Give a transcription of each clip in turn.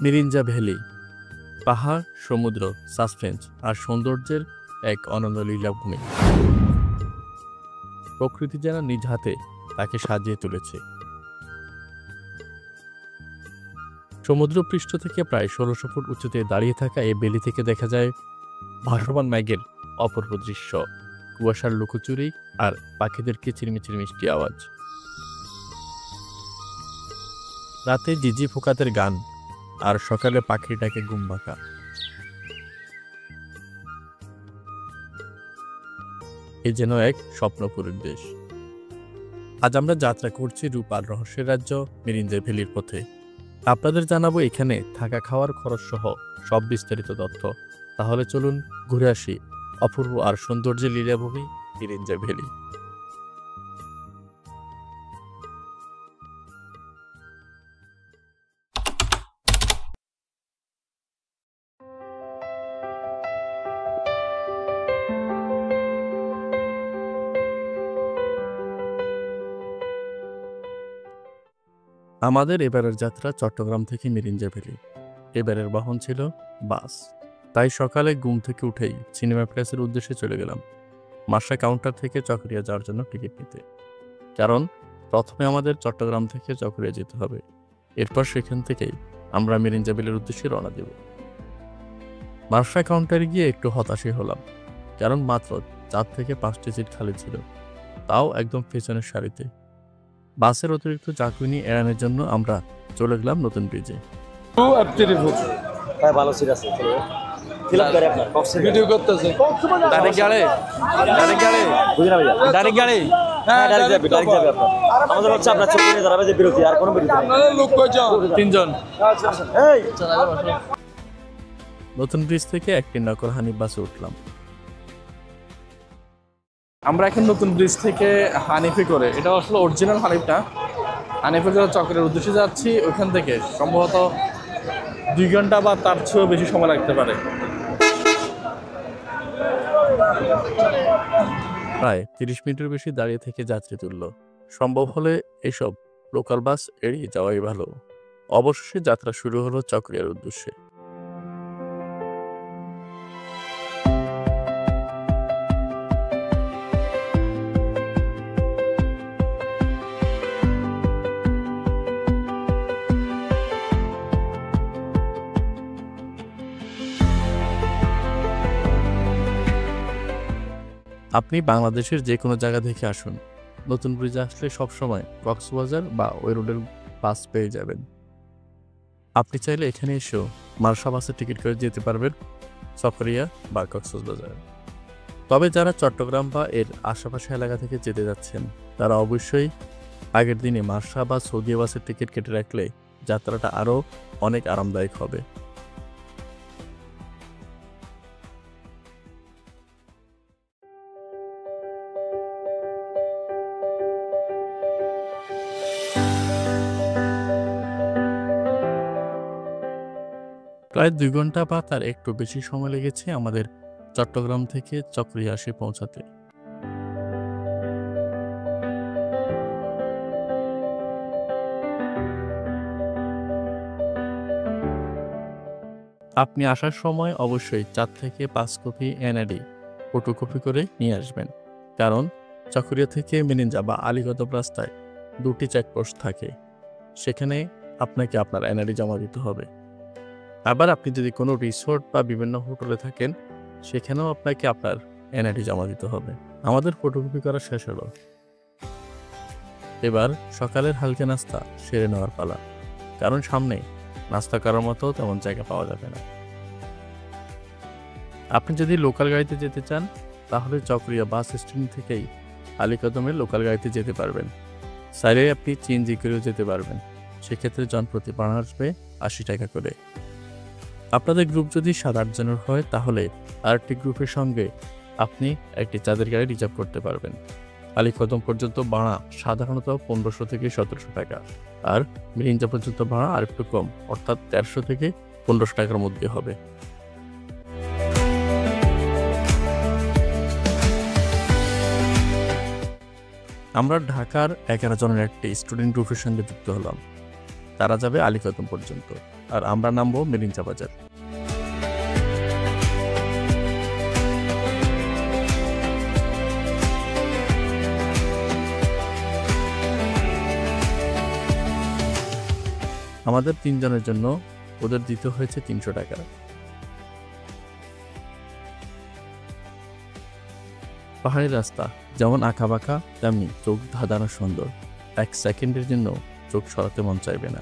Mirinja valley, পাহাড়, সমুদ্র, suspense আর সৌন্দর্যের এক অনন্য লীলাভূমি। প্রকৃতি যেন নিজ হাতে তাকে সাজিয়ে তুলেছে। সমুদ্রপৃষ্ঠ থেকে প্রায় ১৬০০ ফুট উঁচুতে দাঁড়িয়ে থাকা এই ভ্যালি থেকে দেখা যায় ভাসমান মেঘের অপূর্ব দৃশ্য, কুয়াশার লুকোচুরি আর পাখিদের কিচিরমিচির মিষ্টি আওয়াজ। রাতে ঝিঝি পোকাদের গান আর সকালে পাখির ডাকে ঘুম ভাঙা। এ যেন এক স্বপ্নপুরীর দেশ। আজ আমরা যাত্রা করছি রূপ আর রহস্যের রাজ্য মিরিঞ্জা ভ্যালির পথে। আপনাদের জানাবো এখানে থাকা খাওয়ার খরচ সহ সব বিস্তারিত তথ্য। তাহলে চলুন ঘুরে আসি অপূর্ব আর সৌন্দর্যের লীলাভূমি মিরিঞ্জা ভ্যালি। আমাদের এবারের যাত্রা চট্টগ্রাম থেকে মিরিঞ্জা ভ্যালি। এবারের বাহন ছিল বাস। তাই সকালে ঘুম থেকে উঠেই সিনেমা প্লেসের উদ্দেশ্যে চলে গেলাম মার্শা কাউন্টার থেকে চকরিয়া যাওয়ার জন্য টিকিট নিতে। কারণ প্রথমে আমাদের চট্টগ্রাম থেকে চকরিয়া যেতে হবে, এরপর সেখান থেকেই আমরা মিরিঞ্জা ভ্যালির উদ্দেশ্যে রওনা দেব। মার্শা কাউন্টারে গিয়ে একটু হতাশই হলাম, কারণ মাত্র 4 থেকে 5টি সিট খালি ছিল, তাও একদম পেছনের সারিতে। বাসের অতিরিক্ত চাকুনি এড়ানোর জন্য আমরা চলে গেলাম নতুন ব্রিজে। নতুন ব্রিজ থেকে একটি নকল হানিফ বাসে উঠলাম। আমরা এখন নতুন ব্রিজ থেকে হানিফে করে, এটা আসলে অরিজিনাল হানিফটা, হানিফে করে চকরিয়ার উদ্দেশ্যে যাচ্ছি। ওইখান থেকে সম্ভবত 2 ঘন্টা বা তার চেয়েও বেশি সময় লাগতে পারে। প্রায় 30 মিনিটের বেশি দাঁড়িয়ে থেকে যাত্রী তুলল। সম্ভব হলে এসব লোকাল বাস এড়িয়ে যাওয়াই ভালো। অবশেষে যাত্রা শুরু হলো চকরিয়ার উদ্দেশ্যে। আপনি বাংলাদেশের যে কোনো জায়গা থেকে আসুন, নতুন ব্রিজে আসলে সবসময় কক্সবাজার বা ওই রোডের বাস পেয়ে যাবেন। আপনি চাইলে এখানে এসেও মার্শা বাসের টিকিট করে যেতে পারবেন চকরিয়া বা কক্সবাজার। তবে যারা চট্টগ্রাম বা এর আশেপাশে এলাকা থেকে যেতে যাচ্ছেন, তারা অবশ্যই আগের দিনে মার্শা বা সৌদিয়া বাসের টিকিট কেটে রাখলে যাত্রাটা আরও অনেক আরামদায়ক হবে। প্রায় 2 ঘন্টা বা তার একটু বেশি সময় লেগেছে আমাদের চট্টগ্রাম থেকে চকরিয়া এসে পৌঁছাতে। আপনি আসার সময় অবশ্যই 4 থেকে 5 কপি এনআইডি ফটোকপি করে নিয়ে আসবেন, কারণ চকরিয়া থেকে মিরিঞ্জা বা আলীকদম রাস্তায় 2টি চেকপোস্ট থাকে, সেখানে আপনাকে আপনার এনআইডি জমা দিতে হবে। আবার আপনি যদি কোনো রিসোর্ট বা বিভিন্ন হোটেলে থাকেন, সেখানেও আপনাকে আপনার এনআইডি জমা দিতে হবে। আমাদের ফটোকপি করা শেষ হলো। এবার সকালের হালকা নাস্তা সেরে নেওয়ার পালা, কারণ সামনে নাস্তা করার মতো তেমন জায়গা পাওয়া যাবে না। আপনি যদি লোকাল গাড়িতে যেতে চান, তাহলে চকরিয়া বাস স্ট্যান্ড থেকেই আলীকদমের লোকাল গাড়িতে যেতে পারবেন। চাইলে আপনি সিএনজি করেও যেতে পারবেন, সেক্ষেত্রে জনপ্রতি ভাড়া আসবে 80 টাকা করে। আপনাদের গ্রুপ যদি 7-8 জনের হয়, তাহলে আরেকটি গ্রুপের সঙ্গে আপনি একটি চাঁদের গাড়ি রিজার্ভ করতে পারবেন। আলীকদম পর্যন্ত ভাড়া সাধারণত 1500 থেকে 1700 টাকা, আর মিরিঞ্জা পর্যন্ত ভাড়া আর একটু কম, অর্থাৎ 1300 থেকে 1500 টাকার মধ্যে হবে। আমরা ঢাকার 11 জনের একটি স্টুডেন্ট গ্রুপের সঙ্গে যুক্ত হলাম। তারা যাবে আলীকদম পর্যন্ত, আর আমরা নামবো মিরিঞ্জা বাজার। আমাদের 3 জনের জন্য ওদের দিতে হয়েছে 300 টাকা। পাহাড়ি রাস্তা যেমন আঁকাবাঁকা, তেমনি চোখ ধাঁধানো সুন্দর। 1 সেকেন্ডের জন্য চোখ সরাতে মন চাইবে না।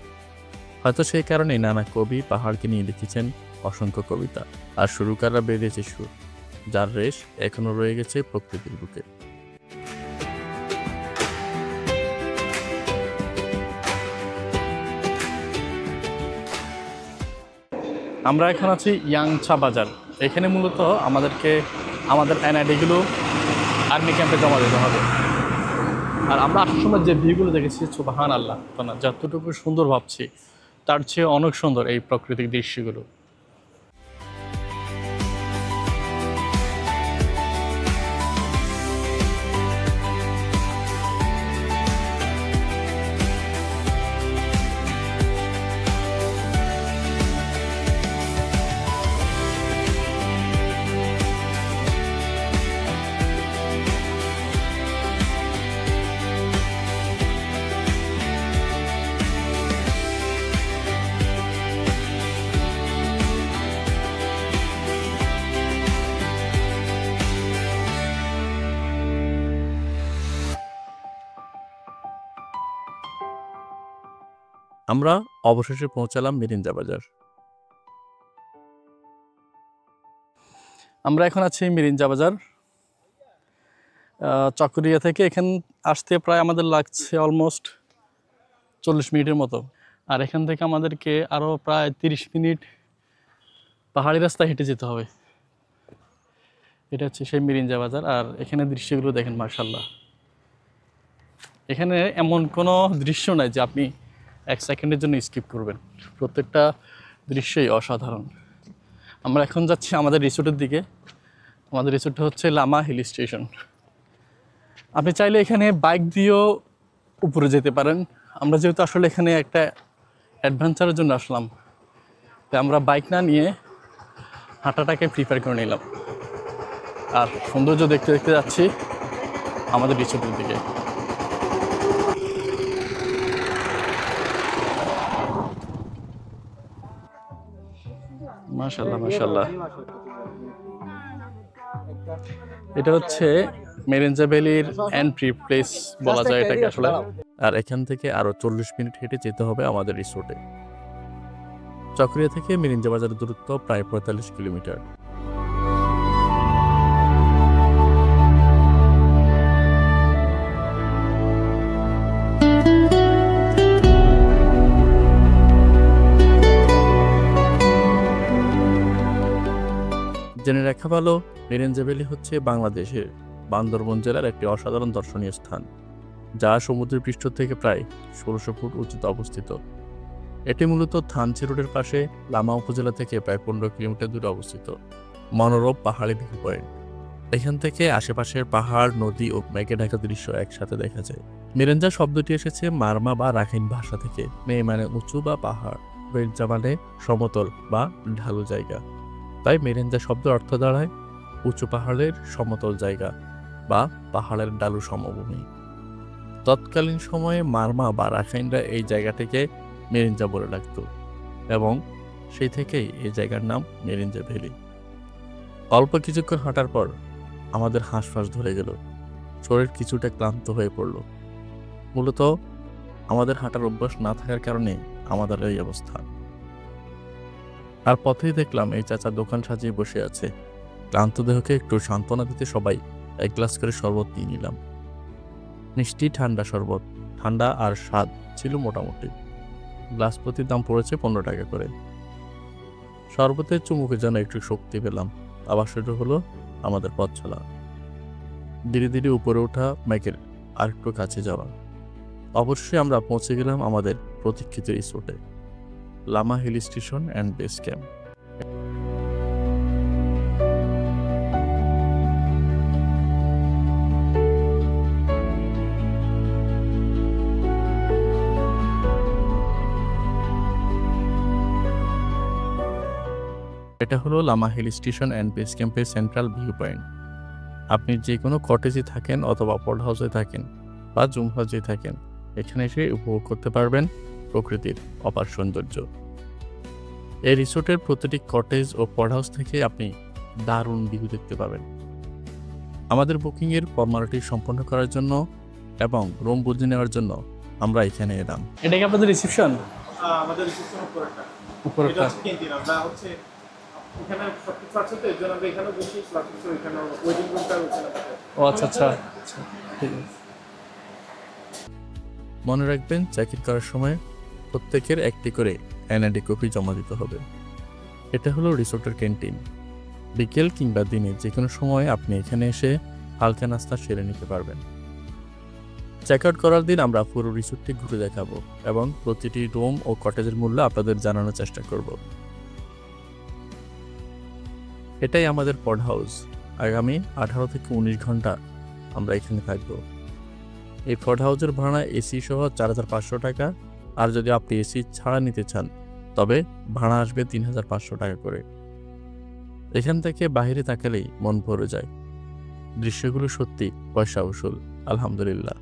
হয়তো সেই কারণেই নানা কবি পাহাড়কে নিয়ে লিখেছেন অসংখ্য কবিতা। আর সুরকাররা বেরিয়েছে সুর, যার রেশ এখনো রয়ে গেছে প্রকৃতির বুকে। আমরা এখন আছি ইয়াংচা বাজার। এখানে মূলত আমাদের এনআইডিগুলো আর্মি ক্যাম্পে জমা দিতে হবে। আর আমরা আসার সময় যে ভিউগুলো দেখেছি, সুবহানাল্লাহ, না যতটুকু সুন্দর ভাবছি তার চেয়ে অনেক সুন্দর এই প্রাকৃতিক দৃশ্যগুলো। আমরা অবশেষে পৌঁছালাম মিরিঞ্জা বাজার। আমরা এখন আছি মিরিঞ্জা বাজার। চকরিয়া থেকে এখান আসতে প্রায় আমাদের লাগছে অলমোস্ট 40 মিনিটের মতো। আর এখান থেকে আমাদেরকে আরও প্রায় 30 মিনিট পাহাড়ি রাস্তা হেঁটে যেতে হবে। এটা হচ্ছে সেই মিরিঞ্জা বাজার। আর এখানে দৃশ্যগুলো দেখেন, মাশাআল্লাহ। এখানে এমন কোনো দৃশ্য নাই যে আপনি 1 সেকেন্ডের জন্য স্কিপ করবেন। প্রত্যেকটা দৃশ্যই অসাধারণ। আমরা এখন যাচ্ছি আমাদের রিসোর্টের দিকে। আমাদের রিসোর্টটা হচ্ছে লামা হিল স্টেশন। আপনি চাইলে এখানে বাইক দিয়েও উপরে যেতে পারেন। আমরা যেহেতু আসলে এখানে একটা অ্যাডভেঞ্চারের জন্য আসলাম, তাই আমরা বাইক না নিয়ে হাঁটাটাকে প্রিফার করে নিলাম। আর সৌন্দর্য দেখতে দেখতে যাচ্ছি আমাদের রিসোর্টের দিকে। মাশাআল্লাহ, মাশাআল্লাহ। এটা হচ্ছে মিরিঞ্জা ভ্যালির এন্ট্রি প্লেস বলা যায় এটাকে আসলে। আর এখান থেকে আরো 40 মিনিট হেঁটে যেতে হবে আমাদের রিসোর্টে। চকরিয়া থেকে মিরিঞ্জা বাজারের দূরত্ব প্রায় 45 কিলোমিটার। জেনে রাখা ভালো, মিরিঞ্জা ভ্যালি হচ্ছে বাংলাদেশের বান্দরবন জেলার একটি অসাধারণ দর্শনীয় স্থান, যা সমুদ্রের পৃষ্ঠ থেকে প্রায় 1600 ফুট উঁচুতে অবস্থিত। এটি মূলত থানচি রোডের পাশে লামা উপজেলা থেকে প্রায় 15 কিলোমিটার দূরে অবস্থিত মনোরম পাহাড়ি ভিউ পয়েন্ট। এখান থেকে আশেপাশের পাহাড়, নদী ও মেঘে ঢাকা দৃশ্য একসাথে দেখা যায়। মিরিঞ্জা শব্দটি এসেছে মারমা বা রাখাইন ভাষা থেকে। মে মানে উঁচু বা পাহাড়, মিরিঞ্জা মানে সমতল বা ঢালু জায়গা। তাই মিরিঞ্জা শব্দের অর্থ দাঁড়ায় উঁচু পাহাড়ের সমতল জায়গা বা পাহাড়ের ঢালু সমভূমি। তৎকালীন সময়ে মারমা বা রাখাইনরা এই জায়গাটিকে মিরিঞ্জা বলে ডাকত এবং সেই থেকেই এই জায়গার নাম মিরিঞ্জা ভ্যালি। অল্প কিছুক্ষণ হাঁটার পর আমাদের হাঁসফাঁস ধরে গেল, শরীর কিছুটা ক্লান্ত হয়ে পড়ল। মূলত আমাদের হাঁটার অভ্যাস না থাকার কারণে আমাদের এই অবস্থা। আর পথেই দেখলাম এই চাচা দোকান সাজিয়ে বসে আছে। ক্লান্ত দেহকে একটু সান্ত্বনা দিতে সবাই 1 গ্লাস করে শরবত নিয়ে নিলাম। মিষ্টি ঠান্ডা শরবত, ঠান্ডা আর স্বাদ ছিল মোটামুটি। গ্লাস প্রতির দাম পড়েছে 15 টাকা করে। শরবতের চুমুকে যেন একটু শক্তি পেলাম। আবার শুরু হলো আমাদের পথ চলা। ধীরে ধীরে উপরে ওঠা, মেঘের আর একটু কাছে যাওয়া। অবশ্যই আমরা পৌঁছে গেলাম আমাদের প্রতীক্ষিত রিসোর্টে, Lama hill station and base camp. এটা হলো Lama hill station and base ক্যাম্পের সেন্ট্রাল ভিউ পয়েন্ট। আপনি যে কোনো কটেজে থাকেন অথবা পড হাউসে থাকেন বা জুম হাউসে থাকেন, এখানে এসে উপভোগ করতে পারবেন প্রকৃতির অপার সৌন্দর্য। এই রিসোর্টের প্রতিটি কটেজ ও পড হাউস থেকে আপনি দারুণ ভিউ দেখতে পাবেন। আমাদের বুকিংয়ের ফর্মালিটি সম্পন্ন করার জন্য এবং রুম বুঝে নেওয়ার জন্য আমরা এখানে এলাম। এটা কি আপনাদের রিসেপশন? আমাদের রিসেপশন উপরেরটা। উপরেরটা। এটা হচ্ছে ক্যান্টিন। আমরা হচ্ছে এখানে সবকিছু আছে তো, এর জন্য আমরা এখানে বসি, প্লাস হচ্ছে ওইখানে ওয়েটিং রুমটা ওইখানে থাকে। ও আচ্ছা আচ্ছা, ঠিক আছে। মনে রাখবেন, চেক ইন করার সময় প্রত্যেকের একটি করে এনআইডি কপি জমা দিতে হবে। এটা হলো রিসোর্টের ক্যান্টিন। বিকেল কিংবা দিনে যে কোনো সময় আপনি এখানে এসে হালকা নাস্তা সেরে নিতে পারবেন। চেক আউট করার দিন আমরা পুরো রিসোর্টটি ঘুরে দেখাবো এবং প্রতিটি রুম ও কটেজের মূল্য আপনাদের জানানোর চেষ্টা করব। এটাই আমাদের পড হাউস। আগামী 18 থেকে 19 ঘন্টা আমরা এখানে থাকব। এই পড হাউসের ভাড়া এসি সহ 4,500 টাকা, আর যদি আপনি এসি ছাড়া নিতে চান তবে ভাড়া আসবে 3,500 টাকা করে। এখান থেকে বাইরে তাকালেই মন ভরে যায়। দৃশ্যগুলো সত্যি পয়সা উসুল, আলহামদুলিল্লাহ।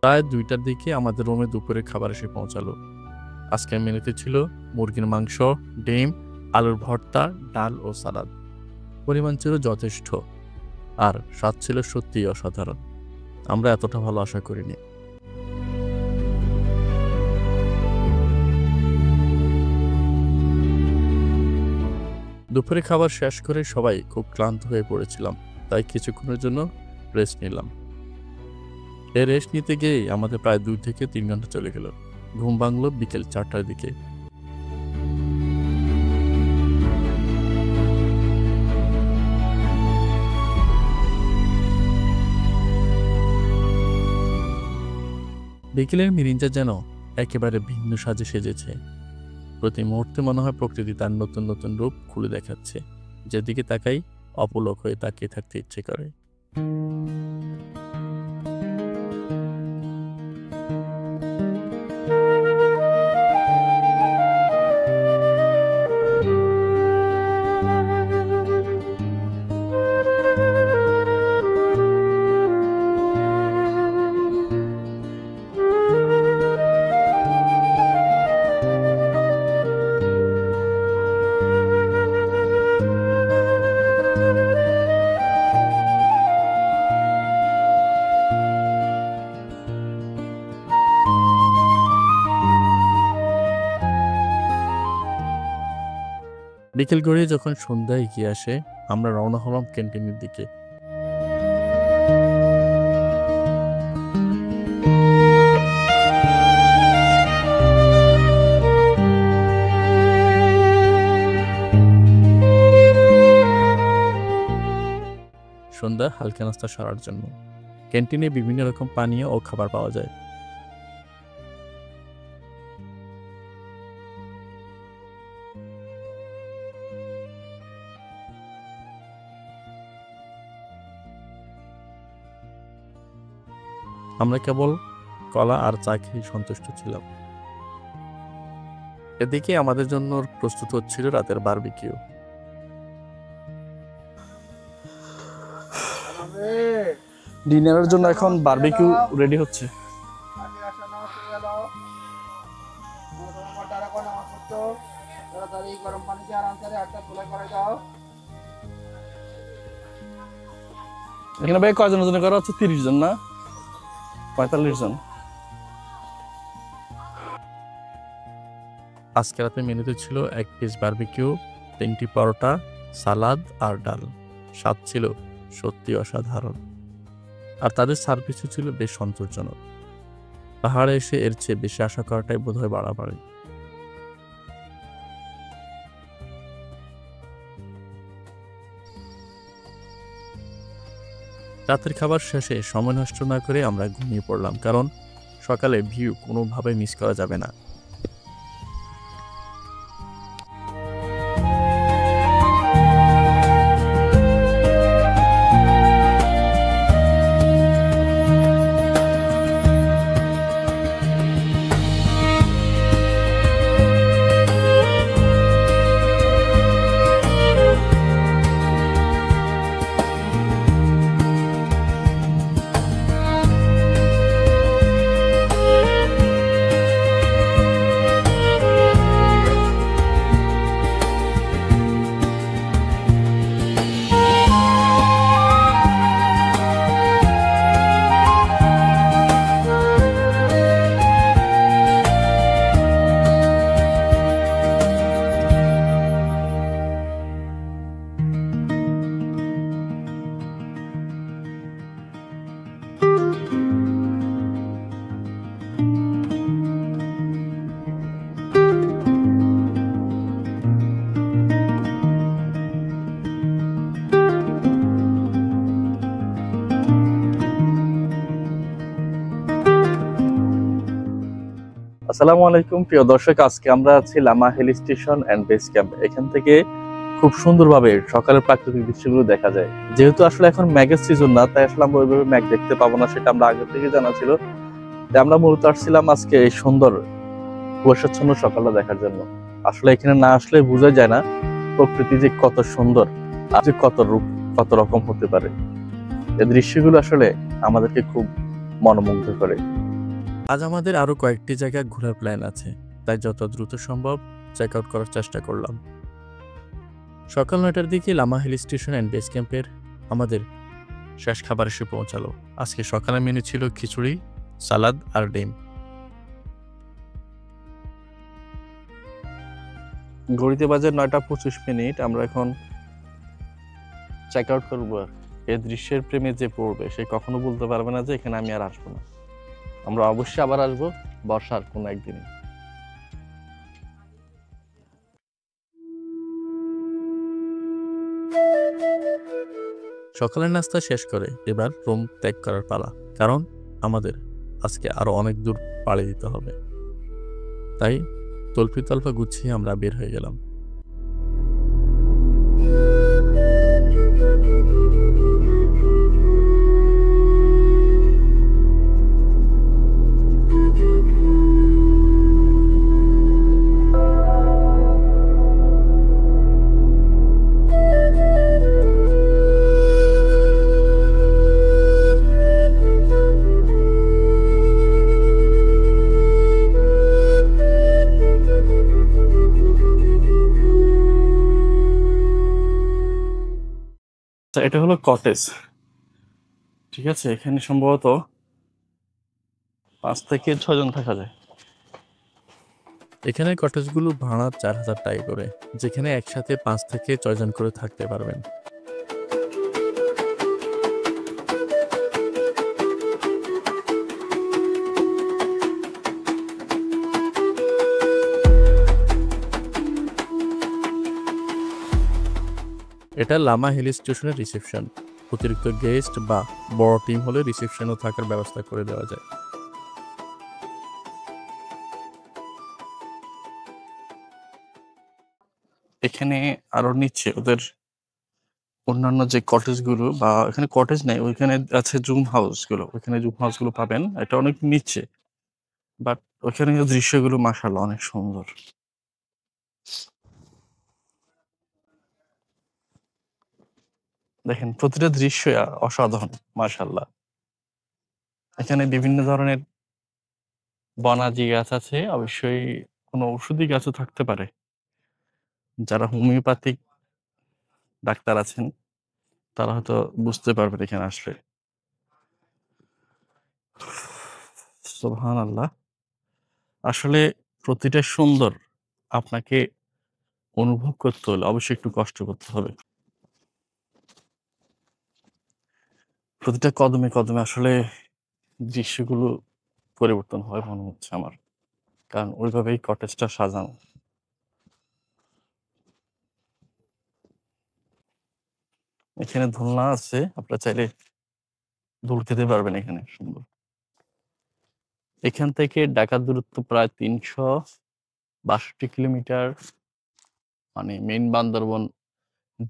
প্রায় 2টার দিকে আমাদের রুমে দুপুরের খাবার এসে পৌঁছালো। আজকের মেনুতে ছিল মুরগির মাংস, ডিম, আলুর ভর্তা, ডাল ও সালাদ। পরিমাণ ছিল যথেষ্ট, আর স্বাদ ছিল সত্যিই অসাধারণ। আমরা এতটা ভালো আশা করিনি। দুপুরে খাবার শেষ করে সবাই খুব ক্লান্ত হয়ে পড়েছিলাম, তাই কিছুক্ষণের জন্য রেস্ট নিলাম। এই রেস্ট নিতে গিয়েই আমাদের প্রায় 2 থেকে 3 ঘন্টা চলে গেল। ঘুম ভাঙলো বিকেল 4টার দিকে। বিকেলের মিরিঞ্জা যেন একেবারে ভিন্ন সাজে সেজেছে। প্রতি মুহূর্তে মনে হয় প্রকৃতি তার নতুন নতুন রূপ খুলে দেখাচ্ছে। যেদিকে তাকাই অপলক হয়ে তাকিয়ে থাকতে ইচ্ছে করে। বিকেল গড়িয়ে যখন সন্ধ্যা এগিয়ে আসে, আমরা রওনা হলাম ক্যান্টিনের দিকে। সন্ধ্যা হালকা নাস্তা সারার জন্য ক্যান্টিনে বিভিন্ন রকম পানীয় ও খাবার পাওয়া যায়। আমরা কেবল কলা আর চা খেয়ে সন্তুষ্ট ছিলাম। এদিকে আমাদের জন্য প্রস্তুত হচ্ছিল রাতের বারবিকিউ। ডিনারের জন্য এখন বারবিকিউ রেডি হচ্ছে। এখানে ভাই কয়জনের জন্য করা হচ্ছে? 30 জন না 45 জন? আজকে রাতে মেনুতে ছিল 1 পিস বারবিকিউ, 3টি পরোটা, সালাদ আর ডাল। স্বাদ ছিল সত্যি অসাধারণ। আর তাদের সার্ভিসও ছিল বেশ সন্তোষজনক। পাহাড়ে এসে এর চেয়ে বেশি আশা করাটাই বোধহয় বাড়াবাড়ি। রাতের খাবার শেষে সময় নষ্ট না করে আমরা ঘুমিয়ে পড়লাম, কারণ সকালে ভিউ কোনোভাবে মিস করা যাবে না। আসসালামু আলাইকুম প্রিয় দর্শক, আজকে আমরা আছি Lama hill station and base camp. এখান থেকে খুব সুন্দরভাবে সকালের প্রাকৃতিক দৃশ্যগুলো দেখা যায়। যেহেতু আসলে এখন ম্যাগের সিজন না, তাই আসলে আমরা ওইভাবে ম্যাগ দেখতে পাবো না, সেটা আমরা আগে থেকে জানা ছিল। তাই আমরা মূলত আসছিলাম আজকে এই সুন্দর কুয়াশাচ্ছন্ন সকালটা দেখার জন্য। আসলে এখানে না আসলে বোঝা যায় না প্রকৃতি যে কত সুন্দর আর যে কত রূপ কত রকম হতে পারে। এই দৃশ্যগুলো আসলে আমাদেরকে খুব মনোমুগ্ধ করে। আজ আমাদের আরো কয়েকটি জায়গা ঘোরার প্ল্যান আছে, তাই যত দ্রুত সম্ভব চেক আউট করার চেষ্টা করলাম। সকাল 9টার দিকে Lama hill station and base ক্যাম্পের আমাদের শেষ খাবার এসে পৌঁছালো। আজকে সকালের মেনু ছিল খিচুড়ি, সালাদ আর ডিম। ঘড়িতে বাজে 9টা 25। আমরা এখন চেক আউট করবো। এই দৃশ্যের প্রেমে যে পড়বে সে কখনো বলতে পারবে না যে এখানে আমি আর আসবো না। আমরা অবশ্যই আবার আসবো বর্ষার কোনো একদিনে। সকালের নাস্তা শেষ করে এবার রুম ত্যাগ করার পালা, কারণ আমাদের আজকে আরো অনেক দূর পাড়ি দিতে হবে। তাই তল্পা গুছিয়ে আমরা বের হয়ে গেলাম। এটা হলো কটেজ, ঠিক আছে। এখানে সম্ভবত 5 থেকে 6 জন থাকা যায়। এখানে কটেজগুলো ভাড়া 4000 টাকা করে, যেখানে একসাথে 5 থেকে 6 জন করে থাকতে পারবেন। এটা লামা হিল স্টেশনের রিসেপশন। অতিরিক্ত গেস্ট বা বড় টিম হলে রিসেপশনও থাকার ব্যবস্থা করে দেওয়া যায়। এখানে আরো নিচে ওদের অন্যান্য যে কটেজগুলো, বা এখানে কটেজ নেই, ওইখানে আছে জুম হাউসগুলো। ওইখানে জুম হাউসগুলো পাবেন, এটা অনেক নিচে, বাট ওইখানে দৃশ্যগুলো মাশাআল্লাহ অনেক সুন্দর। দেখেন প্রতিটা দৃশ্য অসাধারণ মাশাআল্লাহ। এখানে বিভিন্ন ধরনের বনাজি গাছ আছে, অবশ্যই কোনো ঔষধি গাছও থাকতে পারে। যারা হোমিওপ্যাথিক ডাক্তার আছেন তারা হয়তো বুঝতে পারবেন এখানে আসলে। সুবহানাল্লাহ, আসলে প্রতিটা সুন্দর আপনাকে অনুভব করতে হলে অবশ্যই একটু কষ্ট করতে হবে। প্রতিটা কদমে কদমে আসলে দৃশ্যগুলো পরিবর্তন হয় মনে হচ্ছে আমার, কারণ ওইভাবেই কটেজটা সাজানো। এখানে দোলনা আছে, আপনারা চাইলে দোল খেতে পারবেন এখানে সুন্দর। এখান থেকে ঢাকার দূরত্ব প্রায় 362 কিলোমিটার, মানে মেইন বান্দরবন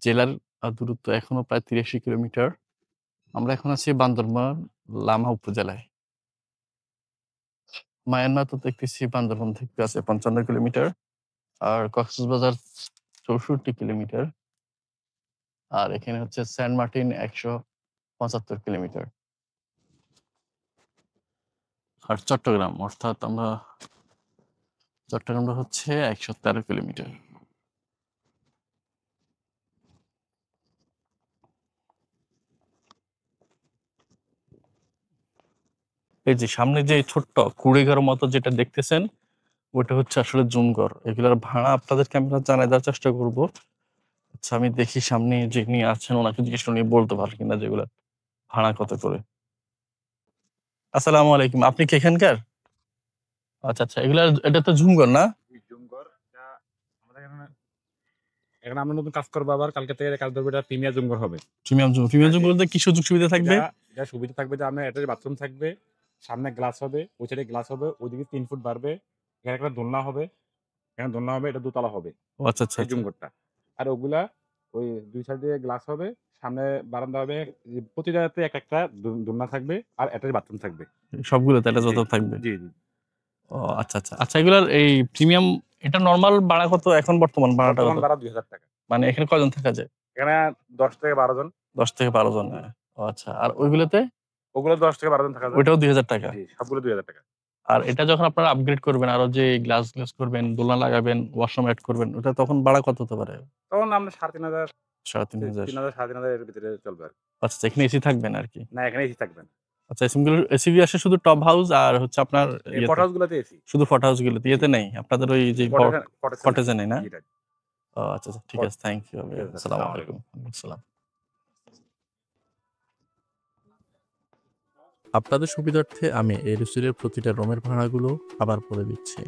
জেলার দূরত্ব এখনো প্রায় 83 কিলোমিটার। আমরা এখন আছি বান্দরবান লামা উপজেলায়। মায়ানমার তো দেখতেছি বান্দরবন থেকে আছে 55 কিলোমিটার, আর কক্সবাজার 64 কিলোমিটার, আর এখানে হচ্ছে সেন্ট মার্টিন 175 কিলোমিটার। আর চট্টগ্রাম, অর্থাৎ আমরা চট্টগ্রামটা হচ্ছে 113 কিলোমিটার। এই যে সামনে যে ছোট্ট কুড়িঘর মতো যেটা দেখতেছেন, ওটা হচ্ছে আসলে জুমঘর। এগুলোর ভাড়া আপনাদেরকে আমরা জানাই দেওয়ার চেষ্টা করব। আচ্ছা, আমি দেখি সামনে যিনি আছেন ওনাকে জিজ্ঞেস করে নিয়ে বলতে পারেন কিনা যেগুলো ভাড়া কত করে। আসসালামু আলাইকুম, আপনি কি এখানকার? আচ্ছা আচ্ছা, এগুলা এটা তো ঝুমঘর না? জুমঘর এটা আমাদের এখানে আমরা নতুন কাজ করবো, আবার কালকে থেকে কাজ ধরবো, এটা প্রিমিয়ার জুমঘর হবে। প্রিমিয়াম ঝুমঘর বলতে কি সুযোগ সুবিধা থাকবে? এটা সুবিধা থাকবে যে আপনার অ্যাটাচ বাথরুম থাকবে, সামনে গ্লাস হবে, ওই সাইডে গ্লাস হবে, ওইদিকে 3 ফুট বাড়বে, এখানে একটা দোলনা হবে, এখানে দোলনা হবে, এটা দোতলা হবে ও আচ্ছা আচ্ছা এই আচ্ছা। জুমঘরটা। আর ওগুলা ওই দুই সাইডে গ্লাস হবে, সামনে বারান্দা হবে, প্রতিটাতে এক একটা দোলনা থাকবে আর অ্যাটাচ বাথরুম থাকবে। সবগুলোতে এটা জি যত থাকবে? জি জি। ও আচ্ছা আচ্ছা আচ্ছা, এগুলার এই প্রিমিয়াম এটা নরমাল ভাড়া কত এখন বর্তমান ভাড়াটা বর্তমান কত? ভাড়া 2000 টাকা। মানে এখানে কয়জন থাকা যায়? এখানে 10 থেকে 12 জন। 10 থেকে 12 জন, হ্যাঁ। ও আচ্ছা, আর ওইগুলোতে? ওগুলো 10 থেকে 12 জন থাকা যায়। ওইটাও 2000 টাকা? জি, সবগুলো 2000 টাকা। আর এটা যখন আপনারা আপগ্রেড করবেন, আরো যে গ্লাস করবেন, দোলনা লাগাবেন, ওয়াশরুম এড করবেন, ওটা তখন ভাড়া কত হতে পারে? তখন আমরা 3500 3500। 3000 এর ভিতরে চলবে আর কি। আচ্ছা, এখানে এসি থাকবে না আর কি? না, এখানে এসি থাকবে না। আচ্ছা, এসি আসে শুধু টপ হাউস আর হচ্ছে আপনার এই পট হাউস গুলোতে এসি। শুধু ফট হাউস গুলোতে, ইয়েতে নেই আপনাদের ওই যে কটেজে নেই না? ও আচ্ছা আচ্ছা, ঠিক আছে, থ্যাংক ইউ। আসসালামু আলাইকুম। আসসালাম। আপনাদের সুবিধার্থে আমি এই রেস্টুরেন্টের প্রতিটা রুমের ভাড়াগুলো আবার বলে দিচ্ছি।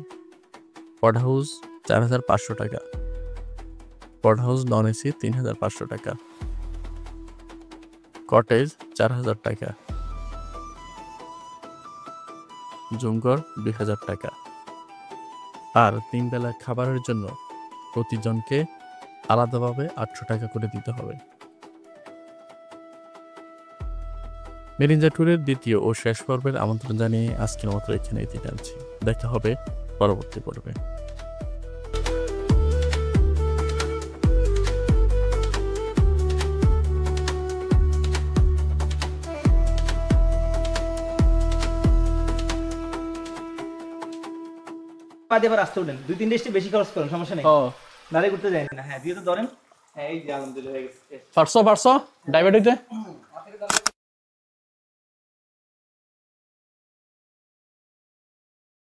পড হাউস 4500 টাকা, পড হাউস নন এসি 3500 টাকা, কটেজ 4000 টাকা, জুমঘর 2000 টাকা, আর 3 বেলা খাবারের জন্য প্রতিজনকে আলাদাভাবে 800 টাকা করে দিতে হবে। মেরিঞ্জা ট্যুরের দ্বিতীয় ও শেষ পর্বের আমন্ত্রণ জানিয়ে আজকের মতো এখানেই টানছি। দেখা হবে পরবর্তী পর্বে। বাদে এবার আসতে উঠেন 2-3 ডেস্টে বেশি খরচ করেন, সমস্যা নেই। দাঁড়িয়ে ঘুরতে যায়নি না। হ্যাঁ, দিয়ে তো ধরেন। হ্যাঁ, এই যে আলহামদুলিল্লাহ হয়ে গেছে। পারছো ডায়াবেটিসে